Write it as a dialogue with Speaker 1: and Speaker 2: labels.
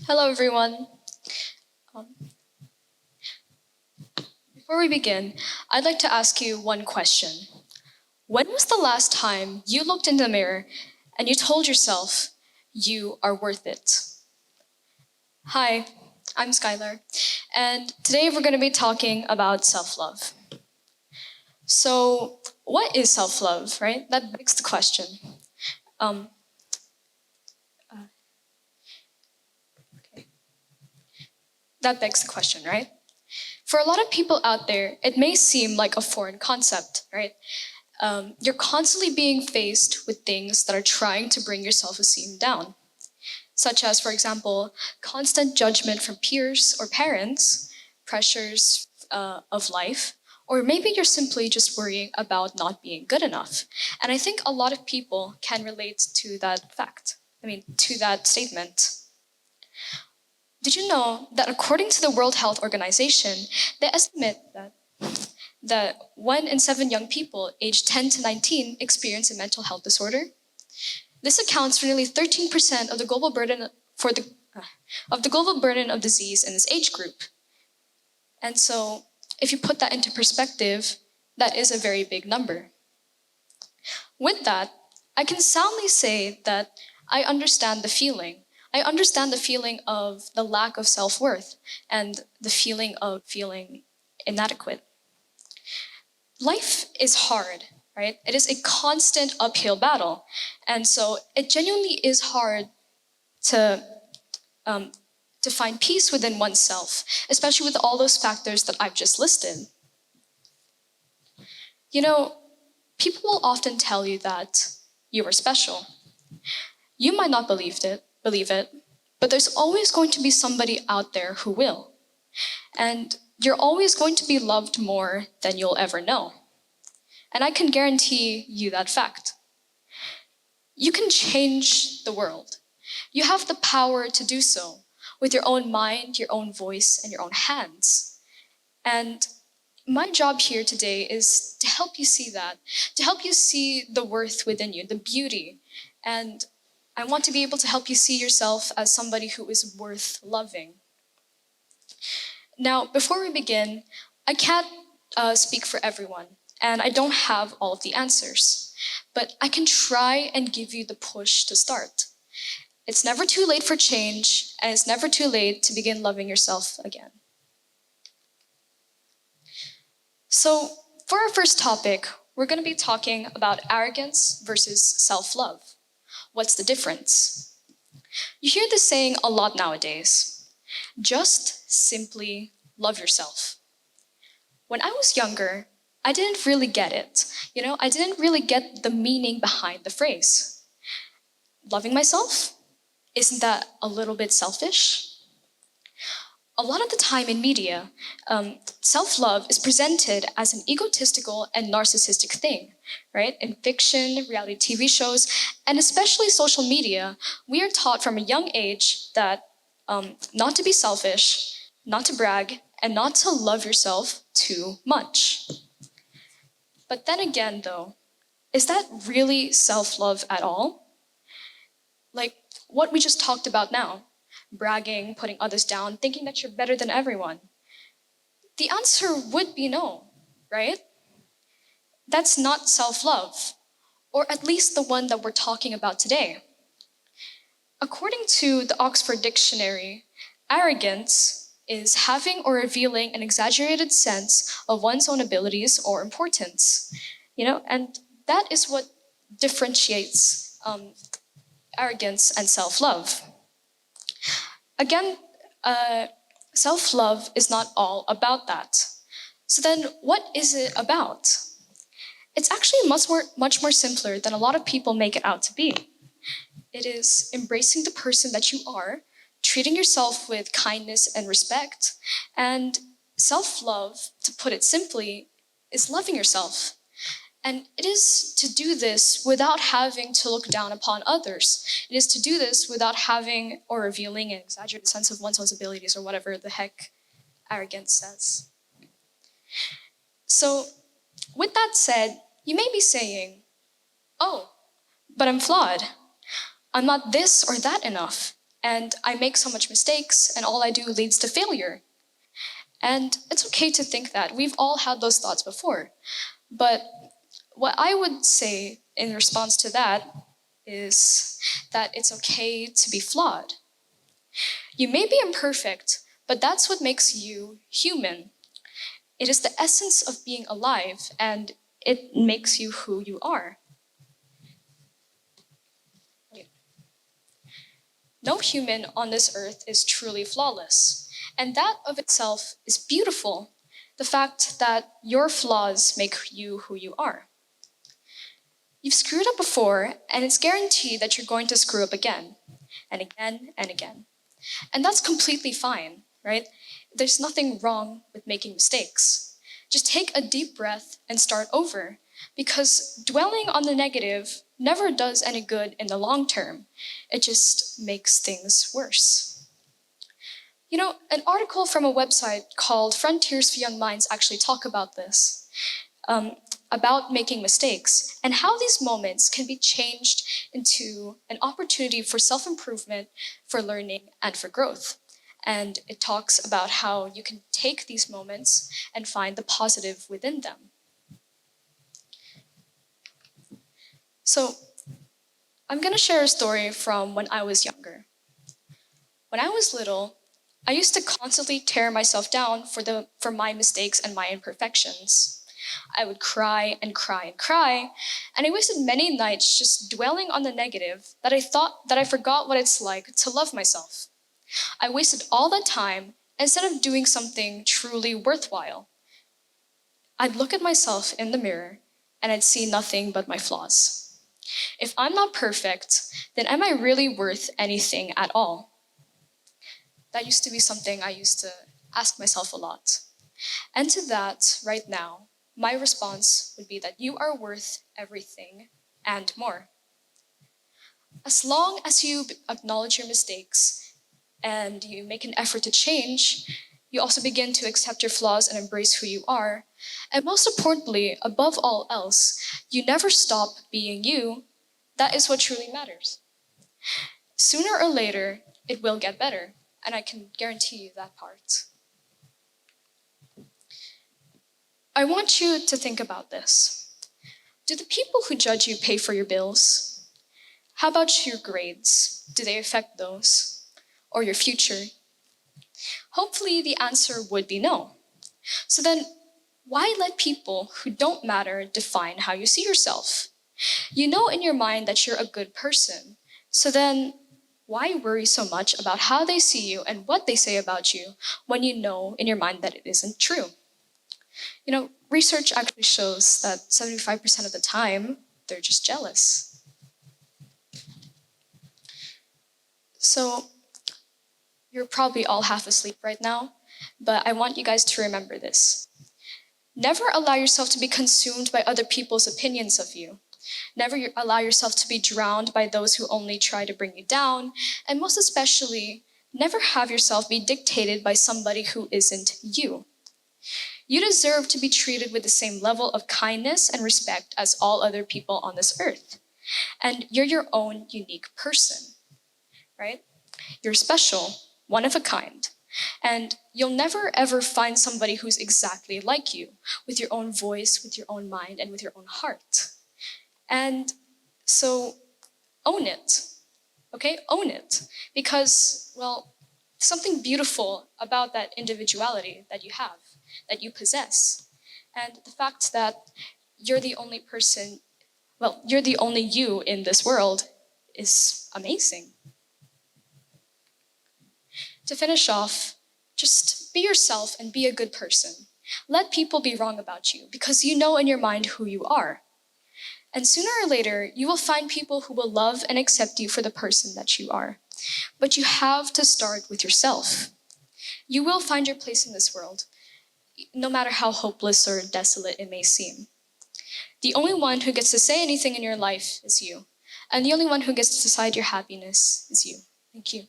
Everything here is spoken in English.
Speaker 1: Hello, everyone. Um, Before we begin, I'd like to ask you one question. When was the last time you looked in the mirror and you told yourself you are worth it? Hi, I'm Skylar, and today we're going to be talking about self love. So, what is self love, right? That begs the question. Um, okay. That begs the question, right? For a lot of people out there, it may seem like a foreign concept, right? You're constantly being faced with things that are trying to bring your self esteem down, such as, for example, constant judgment from peers or parents, pressures of life, or maybe you're simply just worrying about not being good enough. And I think a lot of people can relate to that fact. To that statement. Did you know that according to the World Health Organization, they estimate that 1 in 7 young people aged 10 to 19 experience a mental health disorder? This accounts for nearly 13% of the global burden of disease in this age group. And so, if you put that into perspective, that is a very big number. With that, I can soundly say that I understand the feeling. I understand the feeling of the lack of self-worth and the feeling of feeling inadequate. Life is hard, right? It is a constant uphill battle. And so it genuinely is hard to, to find peace within oneself, especially with all those factors that I've just listed. You know, people will often tell you that you are special. You might not believe it, but there's always going to be somebody out there who will. And you're always going to be loved more than you'll ever know. And I can guarantee you that fact. You can change the world. You have the power to do so with your own mind, your own voice, and your own hands. And my job here today is to help you see that, to help you see the worth within you, the beauty. And I want to be able to help you see yourself as somebody who is worth loving. Now, before we begin, I can't speak for everyone, and I don't have all of the answers, but I can try and give you the push to start. It's never too late for change, and it's never too late to begin loving yourself again. So, for our first topic, we're going to be talking about arrogance versus self-love. What's the difference? You hear this saying a lot nowadays. Just simply love yourself. When I was younger, I didn't really get it. I didn't really get the meaning behind the phrase. Loving myself? Isn't that a little bit selfish? A lot of the time in media, self-love is presented as an egotistical and narcissistic thing, right? In fiction, reality TV shows, and especially social media, we are taught from a young age that not to be selfish, not to brag, and not to love yourself too much. But then again, though, is that really self-love at all? Like what we just talked about now. Bragging, putting others down, thinking that you're better than everyone? The answer would be no, right? That's not self-love, or at least the one that we're talking about today. According to the Oxford Dictionary, arrogance is having or revealing an exaggerated sense of one's own abilities or importance. And that is what differentiates arrogance and self-love. Again, self-love is not all about that. So then what is it about? It's actually much more simpler than a lot of people make it out to be. It is embracing the person that you are, treating yourself with kindness and respect, and self-love, to put it simply, is loving yourself. And it is to do this without having to look down upon others. It is to do this without having or revealing an exaggerated sense of one's own abilities or whatever the heck arrogance says. So, with that said, you may be saying, oh, but I'm flawed. I'm not this or that enough. and I make so much mistakes, and all I do leads to failure. And it's okay to think that. We've all had those thoughts before. But what I would say in response to that is that it's okay to be flawed. You may be imperfect, but that's what makes you human. It is the essence of being alive, and it makes you who you are. No human on this earth is truly flawless, and that of itself is beautiful. The fact that your flaws make you who you are. You've screwed up before, and it's guaranteed that you're going to screw up again, and again, and again. And that's completely fine, right? There's nothing wrong with making mistakes. Just take a deep breath and start over, because dwelling on the negative never does any good in the long term. It just makes things worse. You know, an article from a website called Frontiers for Young Minds actually talk about this, about making mistakes and how these moments can be changed into an opportunity for self-improvement, for learning, and for growth. And it talks about how you can take these moments and find the positive within them. So, I'm gonna share a story from when I was younger. When I was little, I used to constantly tear myself down for my mistakes and my imperfections. I would cry and cry and cry, and I wasted many nights just dwelling on the negative that I thought that I forgot what it's like to love myself. I wasted all that time instead of doing something truly worthwhile. I'd look at myself in the mirror and I'd see nothing but my flaws. If I'm not perfect, then am I really worth anything at all? That used to be something I used to ask myself a lot. And to that, right now, my response would be that you are worth everything and more. As long as you acknowledge your mistakes and you make an effort to change, you also begin to accept your flaws and embrace who you are. And most importantly, above all else, you never stop being you. That is what truly matters. Sooner or later, it will get better, and I can guarantee you that part. I want you to think about this. Do the people who judge you pay for your bills? How about your grades? Do they affect those? Or your future? Hopefully the answer would be no. So then, why let people who don't matter define how you see yourself? You know in your mind that you're a good person. So then, why worry so much about how they see you and what they say about you when you know in your mind that it isn't true? You know, research actually shows that 75% of the time, they're just jealous. So, you're probably all half asleep right now, but I want you guys to remember this. Never allow yourself to be consumed by other people's opinions of you. Never allow yourself to be drowned by those who only try to bring you down, and most especially, never have yourself be dictated by somebody who isn't you. You deserve to be treated with the same level of kindness and respect as all other people on this earth. And you're your own unique person, right? You're special, one of a kind. And you'll never ever find somebody who's exactly like you, with your own voice, with your own mind, and with your own heart. And so own it, okay? Own it. Because, well, something beautiful about that individuality that you have, that you possess. And the fact that you're the only person, well, you're the only you in this world is amazing. To finish off, just be yourself and be a good person. Let people be wrong about you because you know in your mind who you are. And sooner or later, you will find people who will love and accept you for the person that you are. But you have to start with yourself. You will find your place in this world, no matter how hopeless or desolate it may seem. The only one who gets to say anything in your life is you. And the only one who gets to decide your happiness is you. Thank you.